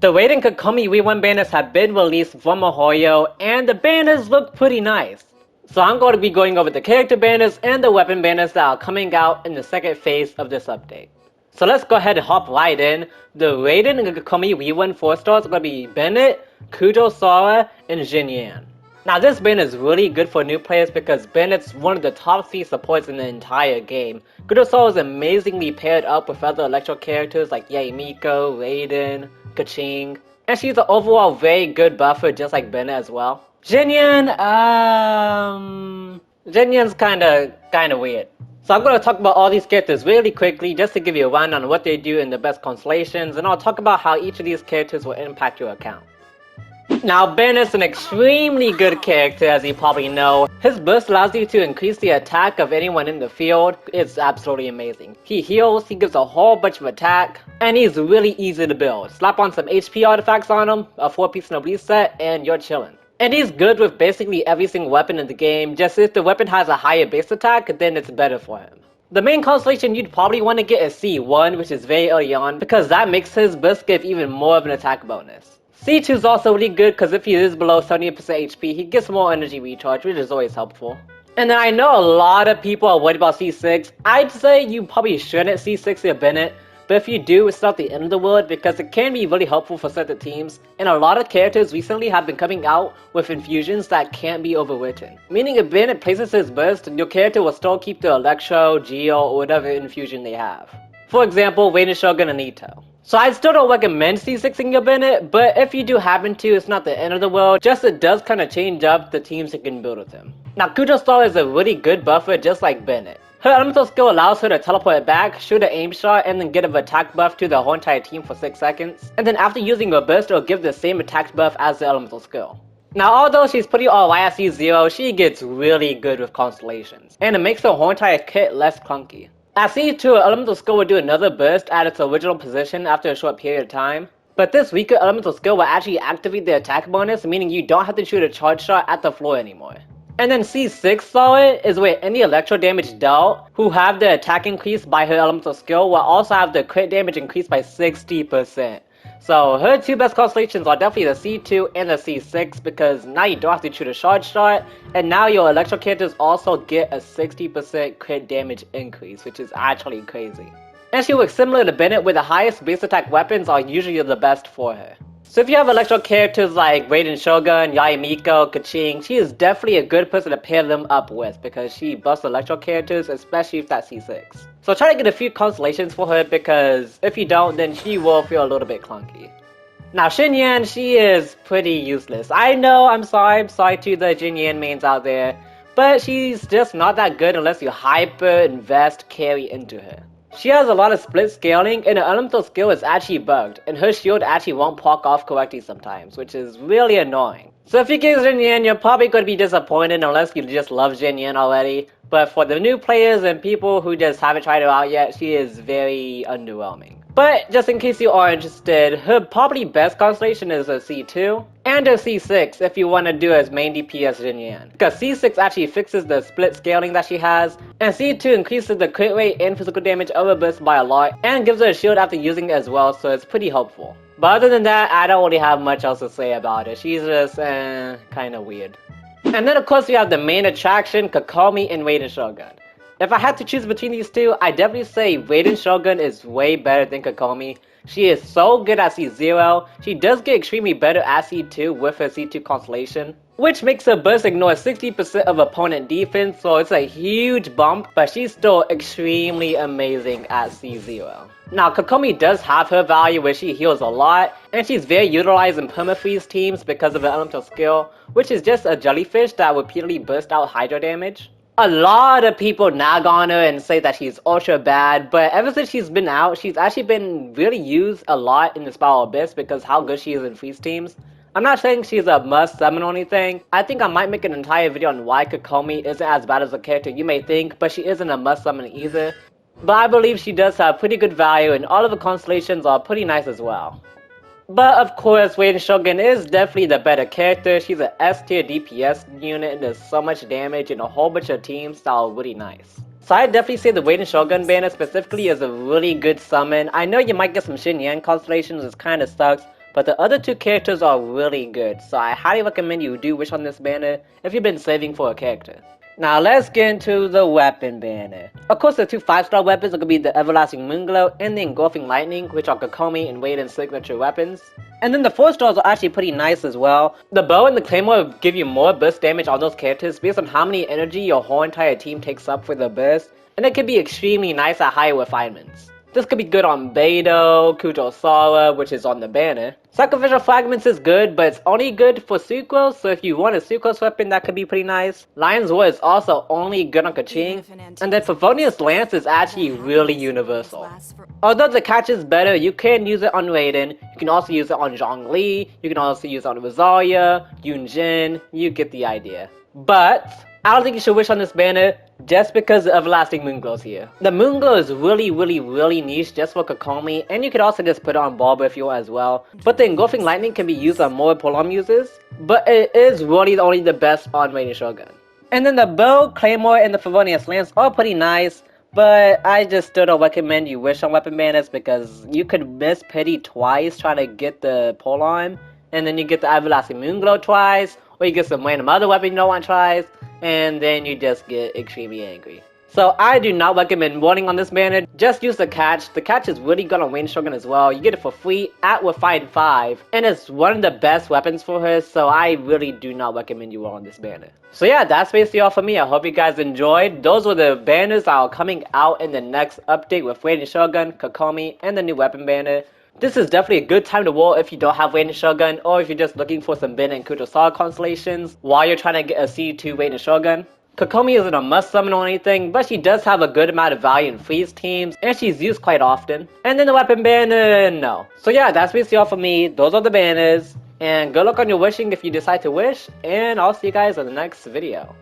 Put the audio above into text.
The Raiden Kokomi V1 banners have been released from Mihoyo, and the banners look pretty nice. So I'm going to be going over the character banners and the weapon banners that are coming out in the second phase of this update. So let's go ahead and hop right in. The Raiden and Kokomi V1 4 stars are going to be Bennett, Kujo Sora, and Jin Yan. Now this banner is really good for new players because Bennett's one of the top 3 supports in the entire game. Kujo Sora is amazingly paired up with other electro characters like Yaemiko, Raiden, Kaching, and she's an overall very good buffer just like Bennett as well. Jinyan, Jinyan's kinda weird. So I'm going to talk about all these characters really quickly just to give you a rundown on what they do in the best constellations, and I'll talk about how each of these characters will impact your account. Now Bennett's an extremely good character, as you probably know. His burst allows you to increase the attack of anyone in the field. It's absolutely amazing. He heals, he gives a whole bunch of attack, and he's really easy to build. Slap on some HP artifacts on him, a 4-piece noblesse set, and you're chillin'. And he's good with basically every single weapon in the game, just if the weapon has a higher base attack, then it's better for him. The main constellation you'd probably want to get is C1, which is very early on, because that makes his burst give even more of an attack bonus. C2 is also really good because if he is below 70% HP, he gets more energy recharge, which is always helpful. And then I know a lot of people are worried about C6. I'd say you probably shouldn't C6 your Bennett, but if you do, it's not the end of the world because it can be really helpful for certain teams, and a lot of characters recently have been coming out with infusions that can't be overwritten. Meaning if Bennett places his burst, your character will still keep the Electro, Geo, or whatever infusion they have. For example, Raiden, Shogun, and Ito. So I still don't recommend C6ing your Bennett, but if you do happen to, it's not the end of the world, just it does kinda change up the teams you can build with him. Now Kujo Sora is a really good buffer just like Bennett. Her elemental skill allows her to teleport back, shoot an aim shot, and then get an attack buff to the whole entire team for 6 seconds. And then after using her burst, it'll give the same attack buff as the elemental skill. Now although she's pretty alright at C0, she gets really good with constellations, and it makes her whole entire kit less clunky. At C2, her elemental skill will do another burst at its original position after a short period of time. But this weaker elemental skill will actually activate the attack bonus, meaning you don't have to shoot a charge shot at the floor anymore. And then C6 Solid is where any electro damage dealt who have the attack increased by her elemental skill will also have the crit damage increased by 60%. So her 2 best constellations are definitely the C2 and the C6 because now you don't have to shoot a charge shot, and now your electro characters also get a 60% crit damage increase, which is actually crazy. And she works similar to Bennett where the highest base attack weapons are usually the best for her. So if you have electro characters like Raiden Shogun, Yaemiko, Kaching, she is definitely a good person to pair them up with because she busts electro characters, especially if that's C6. So try to get a few constellations for her because if you don't, then she will feel a little bit clunky. Now Xinyan, she is pretty useless. I know, I'm sorry to the Xinyan mains out there, but she's just not that good unless you hyper invest carry into her. She has a lot of split scaling, and her elemental skill is actually bugged, and her shield actually won't proc off correctly sometimes, which is really annoying. So if you get Jin Yan, you're probably going to be disappointed unless you just love Jin Yan already, but for the new players and people who just haven't tried her out yet, she is very underwhelming. But just in case you are interested, her probably best constellation is a C2 and a C6 if you want to do as main DP as Jin Yan. Because C6 actually fixes the split scaling that she has, and C2 increases the crit rate and physical damage of her burst by a lot, and gives her a shield after using it as well, so it's pretty helpful. But other than that, I don't really have much else to say about it. She's just kinda weird. And then of course we have the main attraction, Kokomi and Raiden Shogun. If I had to choose between these two, I'd definitely say Raiden Shogun is way better than Kokomi. She is so good at C0, she does get extremely better at C2 with her C2 constellation, which makes her burst ignore 60% of opponent defense, so it's a huge bump, but she's still extremely amazing at C0. Now Kokomi does have her value where she heals a lot, and she's very utilized in permafreeze teams because of her elemental skill, which is just a jellyfish that repeatedly bursts out hydro damage. A lot of people nag on her and say that she's ultra bad, but ever since she's been out, she's actually been really used a lot in the Spiral Abyss because how good she is in freeze teams. I'm not saying she's a must summon or anything. I think I might make an entire video on why Kokomi isn't as bad as a character you may think, but she isn't a must summon either. But I believe she does have pretty good value and all of the constellations are pretty nice as well. But of course, Raiden Shogun is definitely the better character. She's an S tier DPS unit and does so much damage in a whole bunch of teams that are really nice. So I definitely say the Raiden Shogun banner specifically is a really good summon. I know you might get some Shin Yan constellations, which kinda sucks, but the other two characters are really good, so I highly recommend you do wish on this banner if you've been saving for a character. Now let's get into the weapon banner. Of course, the two 5-star weapons are going to be the Everlasting Moonglow and the Engulfing Lightning, which are Kokomi and Raiden's signature weapons. And then the 4-stars are actually pretty nice as well. The bow and the claymore give you more burst damage on those characters based on how many energy your whole entire team takes up for the burst, and it can be extremely nice at higher refinements. This could be good on Beidou, Kujosara, which is on the banner. Sacrificial Fragments is good, but it's only good for Sucrose, so if you want a Sucrose weapon, that could be pretty nice. Lion's Roar is also only good on Kaching, and then Favonius Lance is actually really universal. Although the catch is better, you can use it on Raiden, you can also use it on Zhongli, you can also use it on Rosaria, Yunjin, you get the idea. But I don't think you should wish on this banner just because the Everlasting Moonglow's here. The Moonglow is really niche just for Kokomi, and you could also just put it on Barber if you want as well. But the Engulfing Lightning can be used on more Prolong users, but it is really only the best on Raiden Shogun. And then the Bow, Claymore, and the Favonius Lance are pretty nice, but I just still don't recommend you wish on weapon banners because you could miss Pity twice trying to get the Prolong, and then you get the Everlasting Moonglow twice, or you get some random other weapon you don't want twice, and then you just get extremely angry. So I do not recommend warning on this banner, just use the catch. The catch is really good on Raiden Shogun as well. You get it for free at Refined 5, and it's one of the best weapons for her, so I really do not recommend you on this banner. So yeah, that's basically all for me. I hope you guys enjoyed. Those were the banners that are coming out in the next update with Raiden Shogun, Kokomi, and the new weapon banner. This is definitely a good time to roll if you don't have Raiden Shogun, or if you're just looking for some Ben and Kujosara constellations while you're trying to get a C2 Raiden Shogun. Kokomi isn't a must summon or anything, but she does have a good amount of value in freeze teams, and she's used quite often. And then the weapon banner, no. So yeah, that's basically all for me. Those are the banners, and good luck on your wishing if you decide to wish, and I'll see you guys in the next video.